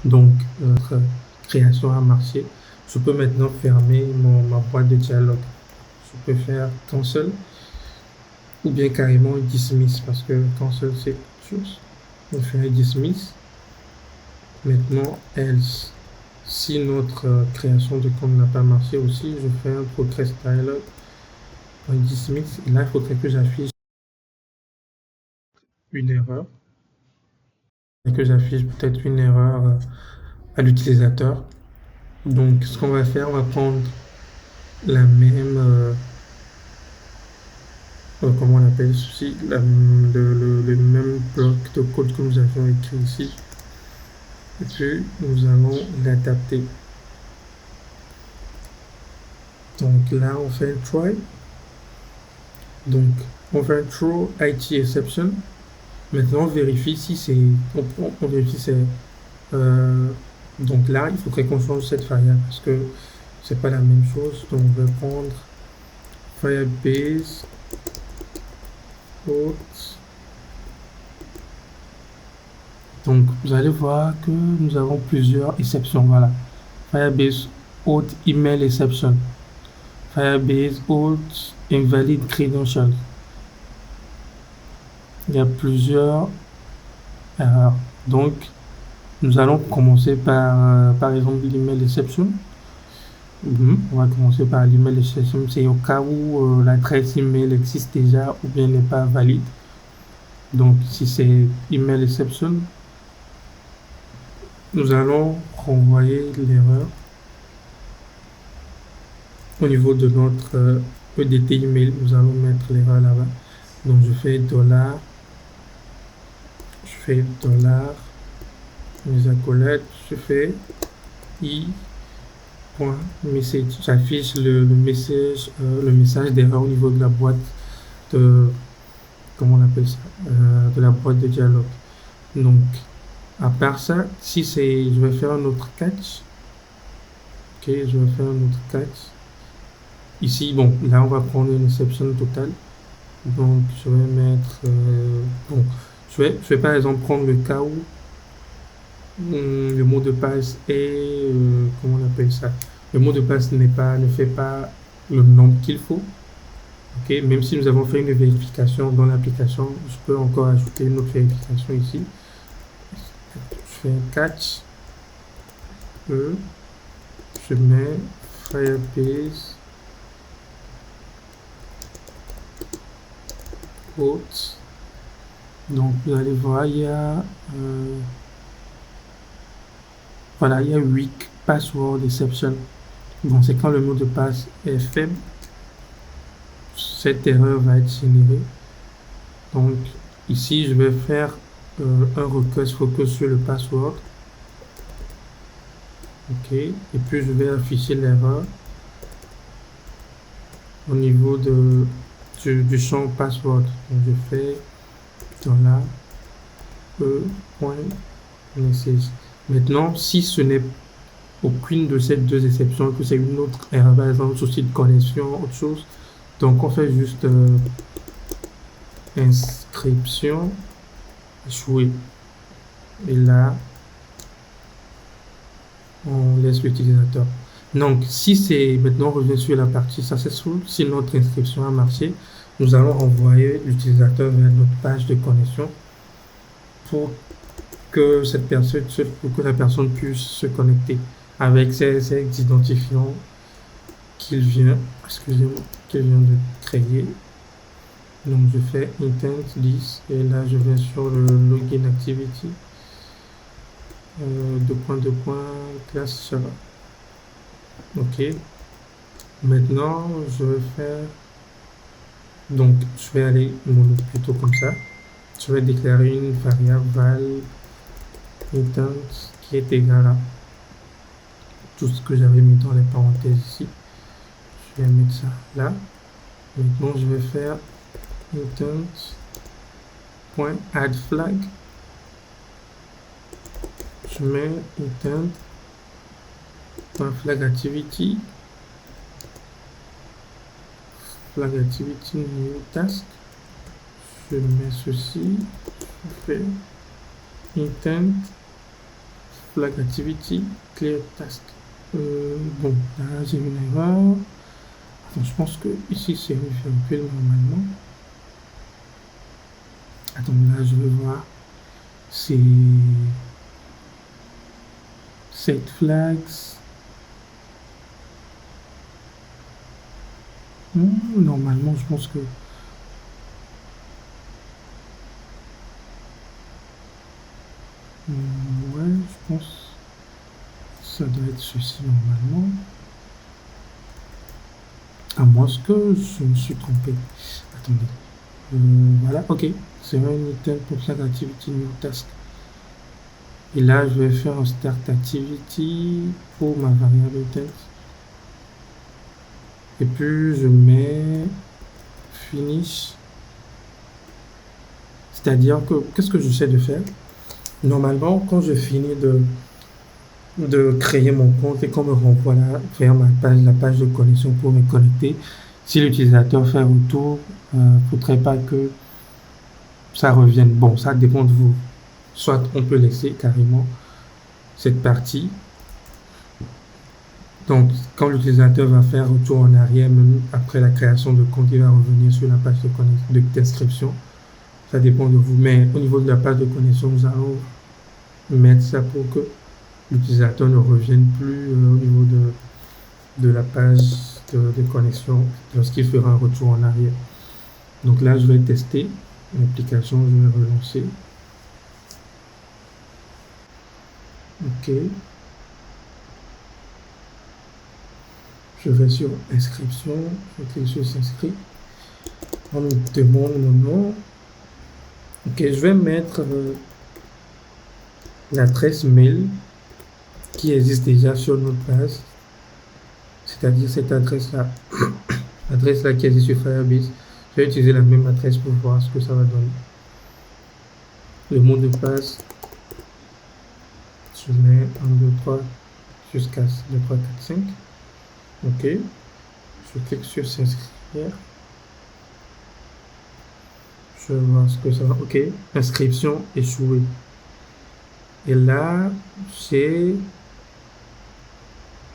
Donc, notre création a marché. Je peux maintenant fermer ma boîte de dialogue. Je peux faire cancel ou bien carrément dismiss parce que cancel c'est autre chose. On fait dismiss. Maintenant, else. Si notre création de compte n'a pas marché aussi, je fais un progress dialog, un dismiss. Et là, il faudrait que j'affiche une erreur. Et que j'affiche peut-être une erreur à l'utilisateur. Donc, ce qu'on va faire, on va prendre la même, comment on appelle ceci, le même bloc de code que nous avions écrit ici. Et puis, nous allons l'adapter. Donc là, on fait un try. Donc, on fait un throw IT exception. Maintenant, on vérifie si c'est. On vérifie si c'est. Donc là, il faudrait qu'on change cette variable parce que c'est pas la même chose. Donc, on va prendre Firebase auth. Donc, vous allez voir que nous avons plusieurs exceptions. Voilà. Firebase auth email exception. Firebase auth invalid credentials. Il y a plusieurs erreurs. Donc, nous allons commencer par exemple, l'email exception. On va commencer par l'email exception. C'est au cas où l'adresse email existe déjà ou bien n'est pas valide. Donc, si c'est email exception, nous allons renvoyer l'erreur au niveau de notre EDT email. Nous allons mettre l'erreur là-bas. Donc, je fais $, mes accolades, je fais i.message. J'affiche le message d'erreur au niveau de la boîte de, comment on appelle ça, de la boîte de dialogue. Donc, à part ça, si c'est, je vais faire un autre catch. Ok, je vais faire un autre catch. Ici, bon, là, on va prendre une exception totale. Donc, je vais mettre, bon, je vais par exemple prendre le cas où le mot de passe est, comment on appelle ça? Le mot de passe ne fait pas le nombre qu'il faut. Ok, même si nous avons fait une vérification dans l'application, je peux encore ajouter une autre vérification ici. Je fais un catch. Je mets Firebase auth. Donc vous allez voir, il y a voilà, il y a weak password exception. Bon, c'est quand le mot de passe est faible, cette erreur va être générée. Donc ici, je vais faire un request focus sur le password. Ok, et puis je vais afficher l'erreur au niveau du champ password. Donc je fais $e.message. Maintenant, si ce n'est aucune de ces deux exceptions, que c'est une autre erreur, par exemple souci de connexion, autre chose, donc on fait juste inscription échouée. Et là, on laisse l'utilisateur. Donc, si c'est maintenant, on revient sur la partie successful, si notre inscription a marché, nous allons renvoyer l'utilisateur vers notre page de connexion pour que la personne puisse se connecter avec ces identifiants qu'il vient de créer. Donc, je fais intent this et là, je vais sur le login activity. Classe Java. Ok. Maintenant, je vais faire. Donc, je vais aller plutôt comme ça. Je vais déclarer une variable val intent qui est égale à tout ce que j'avais mis dans les parenthèses ici. Je vais mettre ça là. Maintenant, je vais faire intent.addFlag. Je mets intent.flagActivity. FlagActivity new task. Je mets ceci. Je fais intent flag activity, clear task. Bon, là j'ai une erreur. Attends, je pense que ici c'est une virgule normalement. Attends, là je vais voir. C'est set flags. Normalement, je pense que ouais, je pense que ça doit être ceci normalement. À moins que je me suis trompé. Attendez. Voilà, ok. C'est un item pour chaque activity new task. Et là, je vais faire un start activity pour ma variable item. Et puis, je mets finish. C'est-à-dire que, qu'est-ce que j'essaie de faire? Normalement, quand je finis de créer mon compte et qu'on me renvoie vers la page de connexion pour me connecter, si l'utilisateur fait retour, il ne faudrait pas que ça revienne. Bon, ça dépend de vous. Soit on peut laisser carrément cette partie. Donc, quand l'utilisateur va faire retour en arrière, même après la création de compte, il va revenir sur la page de description. Ça dépend de vous. Mais au niveau de la page de connexion, nous allons mettre ça pour que l'utilisateur ne revienne plus au niveau de la page de connexion lorsqu'il fera un retour en arrière. Donc là, je vais tester l'application, je vais relancer. Ok. Je vais sur inscription, je clique sur s'inscrire. On me demande mon nom. Ok, je vais mettre l'adresse mail qui existe déjà sur notre base, c'est-à-dire cette adresse-là, l'adresse-là qui existe sur Firebase. Je vais utiliser la même adresse pour voir ce que ça va donner. Le mot de passe, je mets 1, 2, 3 jusqu'à 2, 3, 4, 5. Ok, je clique sur s'inscrire. Je vais voir ce que ça va. Ok, inscription échouée. Et là, j'ai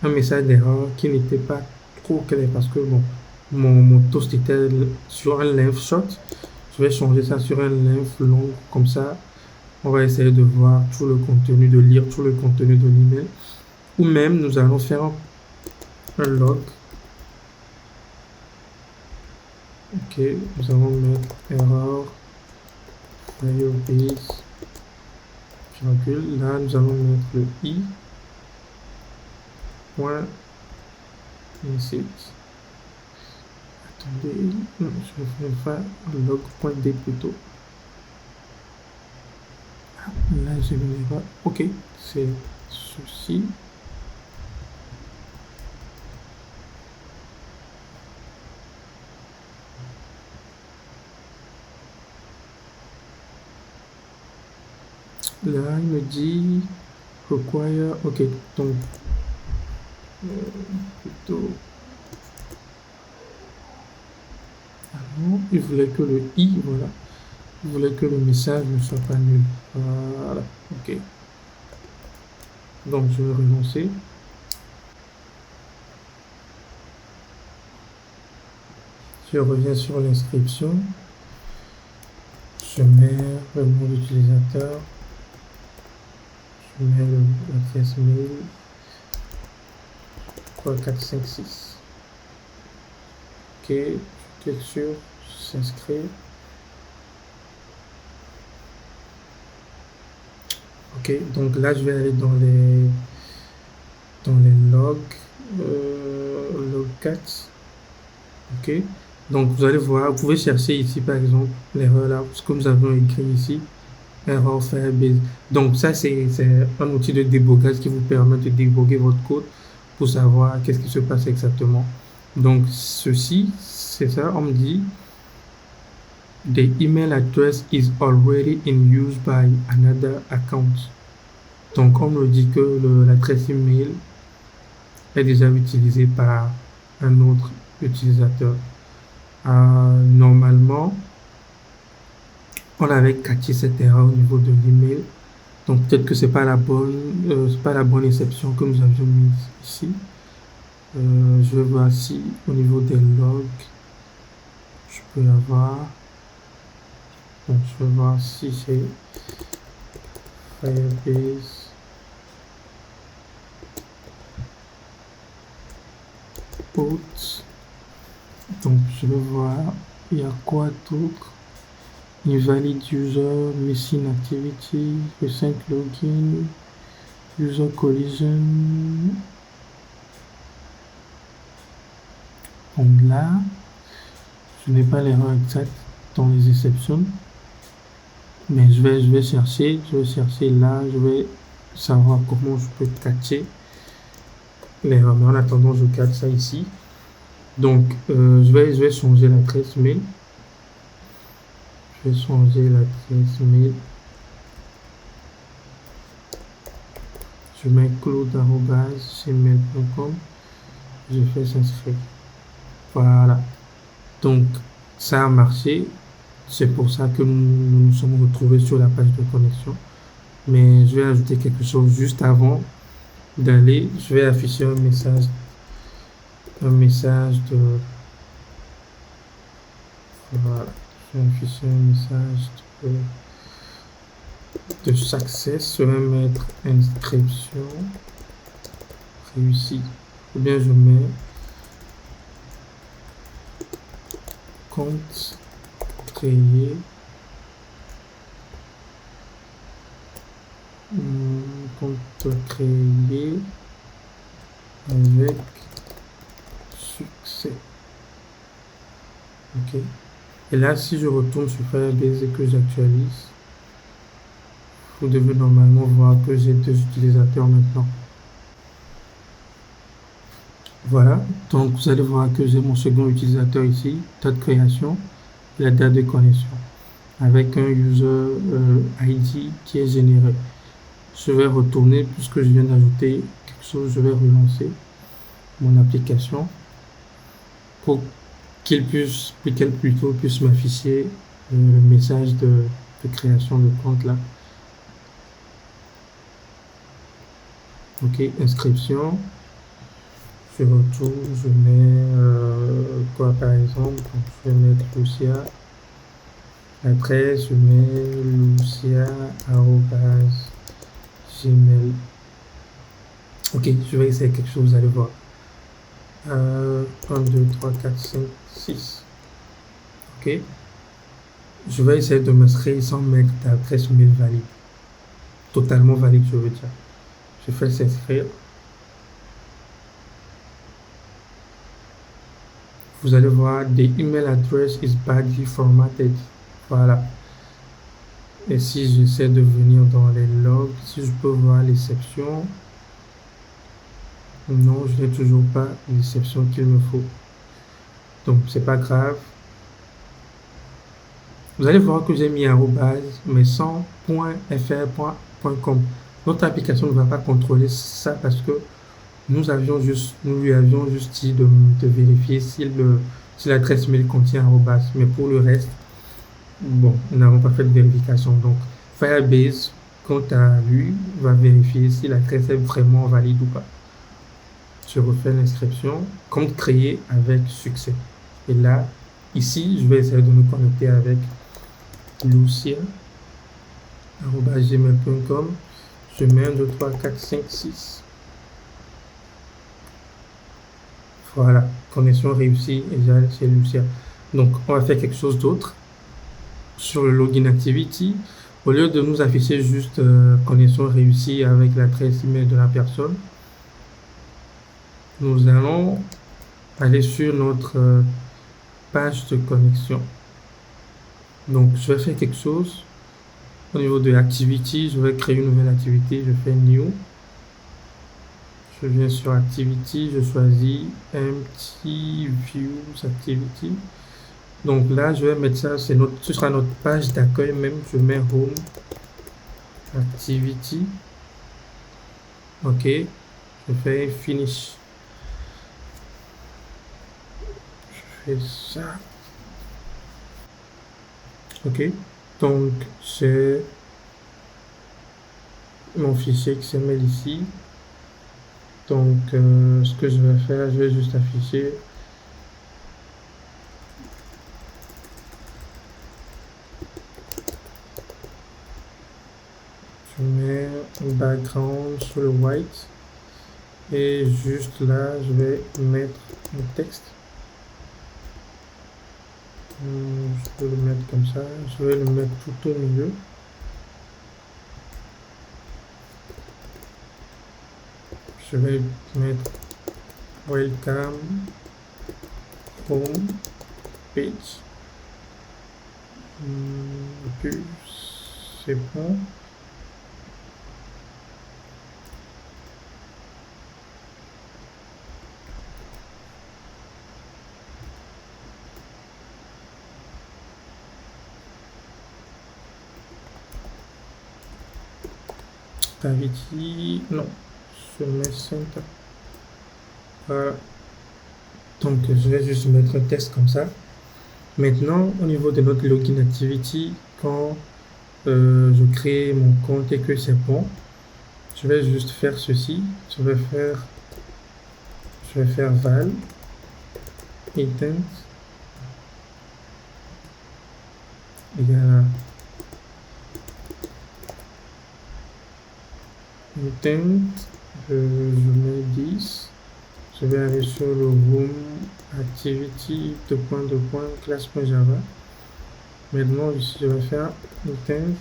un message d'erreur qui n'était pas trop clair parce que bon, mon toast était sur un length short. Je vais changer ça sur un length long, comme ça on va essayer de voir tout le contenu, de lire tout le contenu de l'email. Ou même nous allons faire un log. Ok, nous allons mettre erreur Firebase virgule. Là nous allons mettre le i point message. Attendez, non, je vais faire log.d plutôt. Ah, là j'ai une erreur. Ok, c'est ceci. Là il me dit require. Ok, donc plutôt. Ah non, il voulait que le i, voilà. Il voulait que le message ne soit pas nul. Voilà, ok. Donc je vais relancer. Je reviens sur l'inscription. Je mets le nom d'utilisateur. Je mets l'adresse mail. 3, 4, 5, 6. Ok, je clique sur s'inscrire. Ok, donc là je vais aller dans les logs, log 4. Ok, donc vous allez voir, vous pouvez chercher ici par exemple l'erreur là, ce que nous avons écrit ici, erreur Firebase. Donc ça c'est un outil de débogage qui vous permet de déboguer votre code pour savoir qu'est-ce qui se passe exactement. Donc ceci, c'est ça, on me dit the email address is already in use by another account. Donc on me dit que l'adresse email est déjà utilisée par un autre utilisateur. Normalement, on avait catché cette erreur au niveau de l'email. Donc peut-être que c'est pas la bonne exception que nous avions mise ici. Je vais voir si au niveau des logs, je peux avoir. Donc je vais voir si c'est Firebase out. Donc je vais voir il y a quoi d'autre. Invalid user, missing activity, recent login, user collision. Donc là, je n'ai pas l'erreur exacte dans les exceptions, mais je vais chercher là, je vais savoir comment je peux catcher l'erreur. Mais en attendant, je catch ça ici. Donc, je vais changer l'adresse mail. Je vais changer l'adresse mail. Je mets claude@gmail.com. Je fais s'inscrire. Voilà. Donc, ça a marché. C'est pour ça que nous nous sommes retrouvés sur la page de connexion. Mais je vais ajouter quelque chose juste avant d'aller. Je vais afficher un message de... Voilà. Je vais afficher un message de success. Je vais mettre inscription réussie. Ou bien je mets compte créé. Compte créé avec succès. Ok. Et là, si je retourne sur Firebase et que j'actualise, vous devez normalement voir que j'ai 2 utilisateurs maintenant. Voilà. Donc, vous allez voir que j'ai mon second utilisateur ici, date de création et la date de connexion, avec un user ID qui est généré. Je vais retourner, puisque je viens d'ajouter quelque chose, je vais relancer mon application pour qu'elle puisse m'afficher le message de création de compte là. Ok, inscription. Je retourne, je mets quoi par exemple. Donc, je vais mettre Lucia. L'adresse, je mets lucia@gmail. Ok, je vais essayer quelque chose, vous allez voir. 1, 2, 3, 4, 5, 6. Ok. Je vais essayer de m'inscrire sans mettre d'adresse mail valide. Totalement valide, je veux dire. Je fais s'inscrire. Vous allez voir, the email address is badly formatted. Voilà. Et si j'essaie de venir dans les logs, si je peux voir l'exception, non, je n'ai toujours pas l'exception qu'il me faut. Donc, c'est pas grave. Vous allez voir que j'ai mis arrobase, mais sans .fr.com. Notre application ne va pas contrôler ça parce que nous lui avions juste dit de vérifier si l'adresse mail contient arrobase. Mais pour le reste, bon, nous n'avons pas fait de vérification. Donc, Firebase, quant à lui, va vérifier si l'adresse est vraiment valide ou pas. Je refais l'inscription, compte créé avec succès. Et là, ici, je vais essayer de me connecter avec lucia@gmail.com. Je mets 1, 2, 3, 4, 5, 6. Voilà, connexion réussie et chez Lucia. Donc, on va faire quelque chose d'autre. Sur le login activity, au lieu de nous afficher juste connexion réussie avec l'adresse email de la personne, nous allons aller sur notre page de connexion. Donc, je vais faire quelque chose. Au niveau de l'activity, je vais créer une nouvelle activité. Je fais new. Je viens sur activity, je choisis empty views activity. Donc là, je vais mettre ça, ce sera notre page d'accueil même. Je mets home activity. Ok, je fais finish. Je fais ça. Ok, donc c'est mon fichier XML ici. Donc, ce que je vais faire, je vais juste afficher je mets un background sur le white et juste là, je vais mettre un texte. Je peux le mettre comme ça, je vais le mettre tout au milieu. Je vais mettre welcome home page. Puis c'est bon. Gravity, non, je mets center. Voilà. Donc je vais juste mettre un test comme ça. Maintenant, au niveau de notre login activity, quand je crée mon compte et que c'est bon, je vais juste faire ceci. Je vais faire val intent égale intent, je mets 10. Je vais aller sur le room activity class.java. Maintenant ici je vais faire intent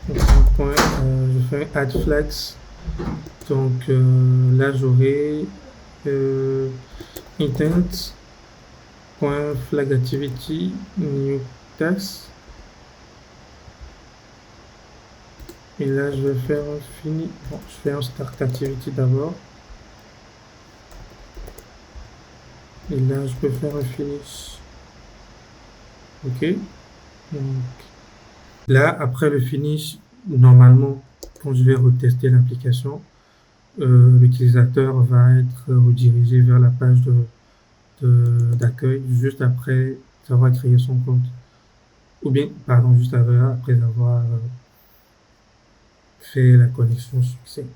je fais add flags. Donc là j'aurai intent.flag activity new task. Et là, je vais faire un fini. Bon, je fais un start activity d'abord. Et là, je peux faire un finish. OK. Donc, là, après le finish, normalement, quand je vais retester l'application, l'utilisateur va être redirigé vers la page d'accueil juste après avoir créé son compte. Ou bien, pardon, juste après avoir fait la connexion succès.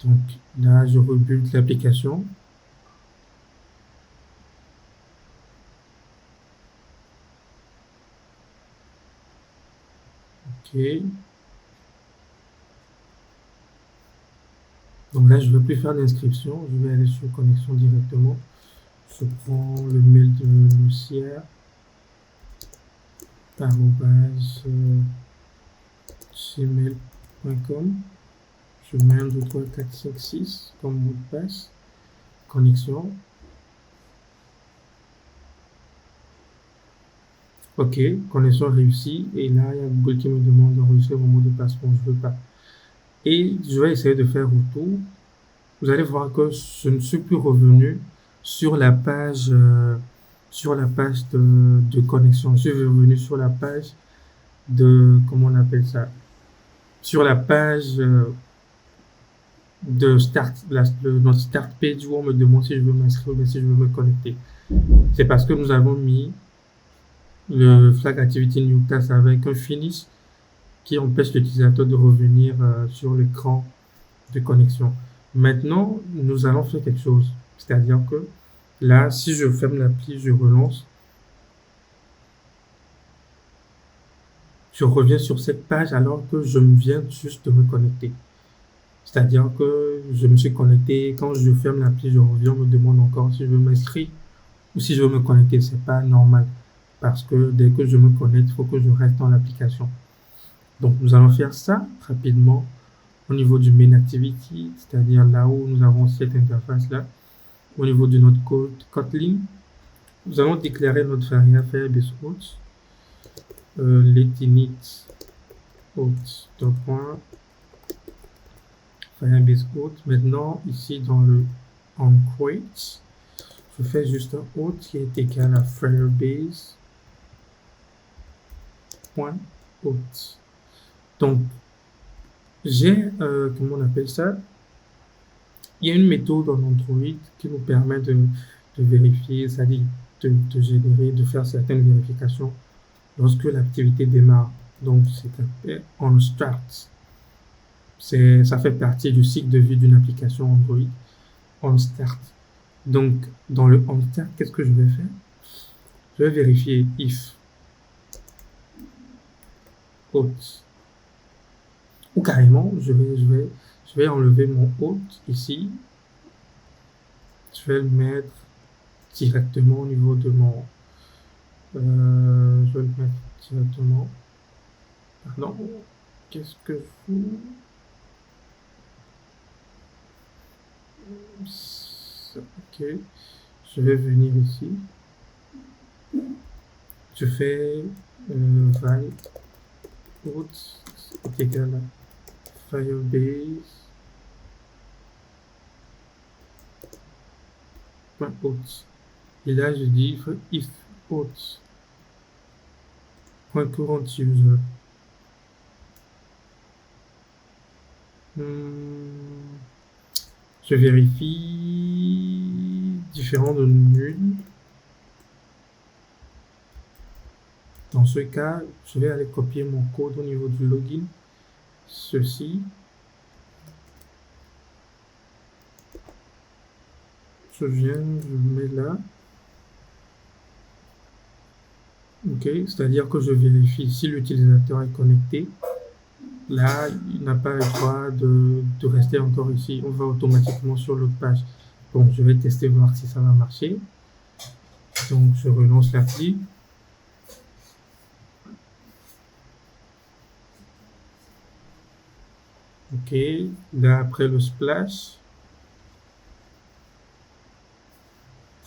Donc là, je rebuild l'application. OK. Donc là, je ne veux plus faire d'inscription. Je vais aller sur connexion directement. Je prends le mail de Lucia. @gmail.com. Je mets 1, 2, 3, 4, 5, 6 comme mot de passe. Connexion. OK, connexion réussie. Et là, il y a Google qui me demande d'enregistrer mon mot de passe. Bon, je ne veux pas. Et je vais essayer de faire retour. Vous allez voir que je ne suis plus revenu sur la page de connexion. Je suis revenu sur la page de, comment on appelle ça, sur la page de start, notre start page où on me demande si je veux m'inscrire ou si je veux me connecter. C'est parce que nous avons mis le flag activity new task avec un finish qui empêche l'utilisateur de revenir sur l'écran de connexion. Maintenant, nous allons faire quelque chose. C'est-à-dire que là, si je ferme l'appli, je relance, je reviens sur cette page alors que je viens juste de me connecter. C'est-à-dire que je me suis connecté, quand je ferme l'appli, je reviens, on me demande encore si je veux m'inscrire ou si je veux me connecter. C'est pas normal parce que dès que je me connecte, il faut que je reste dans l'application. Donc, nous allons faire ça rapidement au niveau du main activity, c'est-à-dire là où nous avons cette interface-là. Au niveau de notre code Kotlin, nous allons déclarer notre variable Firebase Hot, let init hot. Firebase Hot. Maintenant, ici dans le onCreate, je fais juste un hot qui est égal à Firebase.hot. Donc, j'ai, comment on appelle ça? Il y a une méthode en Android qui nous permet de vérifier, c'est-à-dire de générer, de faire certaines vérifications lorsque l'activité démarre. Donc, c'est on start. Ça fait partie du cycle de vie d'une application Android. On start. Donc, dans le on start, qu'est-ce que je vais faire? Je vais vérifier if hôte. Ou carrément, je vais enlever mon hôte ici. Je vais le mettre directement au niveau de mon... je vais le mettre directement... Pardon, qu'est-ce que je fous? Ok, je vais venir ici. Je fais val hôte est égal à firebase.hôte. Et là, je dis if hôte .current user. Je vérifie différent de nul. Dans ce cas, je vais aller copier mon code au niveau du login. Ceci. Je viens, je mets là. Ok, c'est-à-dire que je vérifie si l'utilisateur est connecté. Là, il n'a pas le droit de rester encore ici. On va automatiquement sur l'autre page. Bon, je vais tester, voir si ça va marcher. Donc, je relance l'appli. Ok, là, après le splash.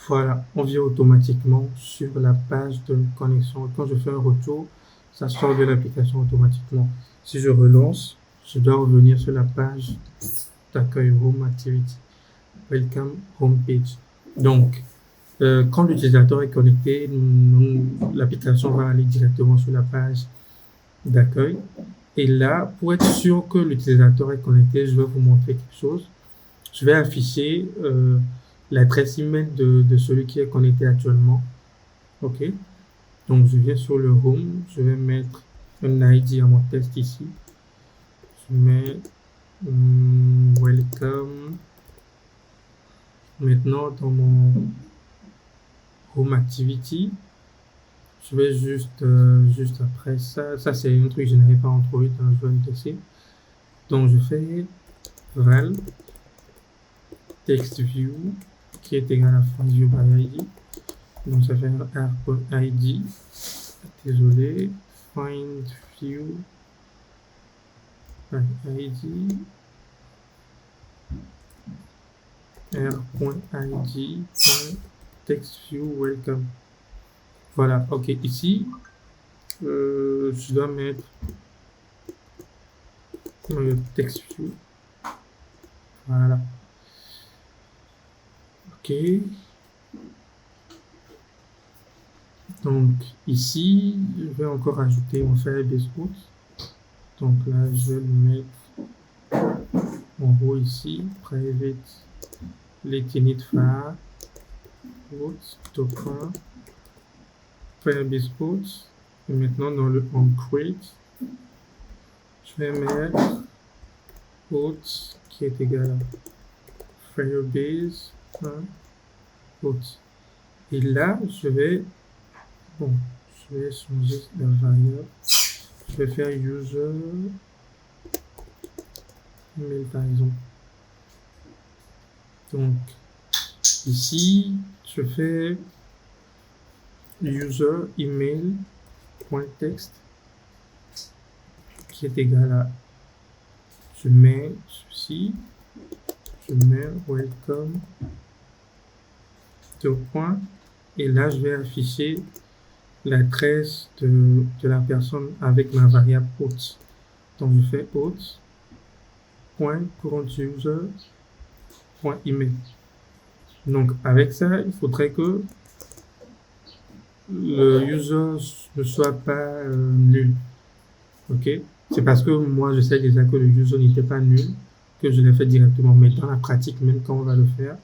Voilà, on vient automatiquement sur la page de connexion. Quand je fais un retour, ça sort de l'application automatiquement. Si je relance, je dois revenir sur la page d'accueil Home Activity. Welcome Homepage. Donc, quand l'utilisateur est connecté, l'application va aller directement sur la page d'accueil. Et là, pour être sûr que l'utilisateur est connecté, je vais vous montrer quelque chose. Je vais afficher l'adresse email de celui qui est connecté actuellement. Ok. Donc, je viens sur le Home. Je vais mettre un ID à mon test ici. Je mets Welcome. Maintenant, dans mon Home Activity, je vais juste après ça. Ça, c'est un truc généré par Android. Je vais le tester. Donc, je fais val TextView qui est égal à FindView by ID. Donc, ça fait r.id. Désolé. FindView by ID. r.id.textView welcome. Voilà, ok. Ici, je dois mettre TextView. Voilà. Ok. Donc ici, je vais encore ajouter mon Firebase hôte. Donc là, je vais le mettre en haut ici, private Letinit far hôte, token, Firebase hôte. Et maintenant dans le onCreate, je vais mettre hôte qui est égal à Firebase hôte. Et là, je vais changer la variable. Je vais faire user email par exemple. Donc ici, je fais user email.text qui est égal à, je mets ceci, je mets welcome deux points, et là je vais afficher l'adresse de la personne avec ma variable hôte. Donc je fais hôte point current user point email. Donc avec ça, il faudrait que le user ne soit pas nul. Ok, c'est parce que moi je sais déjà que le user n'était pas nul que je l'ai fait directement. Mais dans la pratique, même quand on va le faire,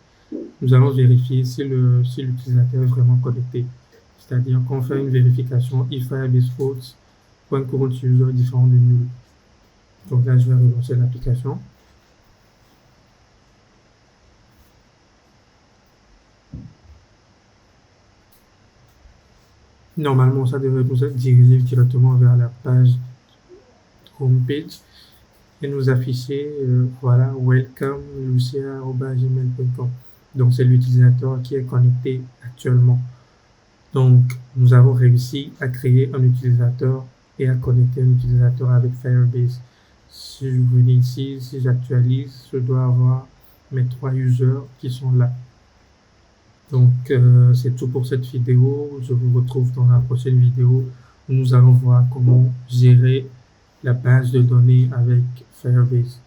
nous allons vérifier si l'utilisateur est vraiment connecté. C'est-à-dire qu'on fait une vérification if Firebase hôte pour un courant user différent de nul. Donc là, je vais relancer l'application. Normalement, ça devrait nous diriger directement vers la page homepage et nous afficher, voilà, welcome lucia@gmail.com. Donc, c'est l'utilisateur qui est connecté actuellement. Donc, nous avons réussi à créer un utilisateur et à connecter un utilisateur avec Firebase. Si je venais ici, si j'actualise, je dois avoir mes 3 users qui sont là. Donc, c'est tout pour cette vidéo. Je vous retrouve dans la prochaine vidéo où nous allons voir comment gérer la base de données avec Firebase.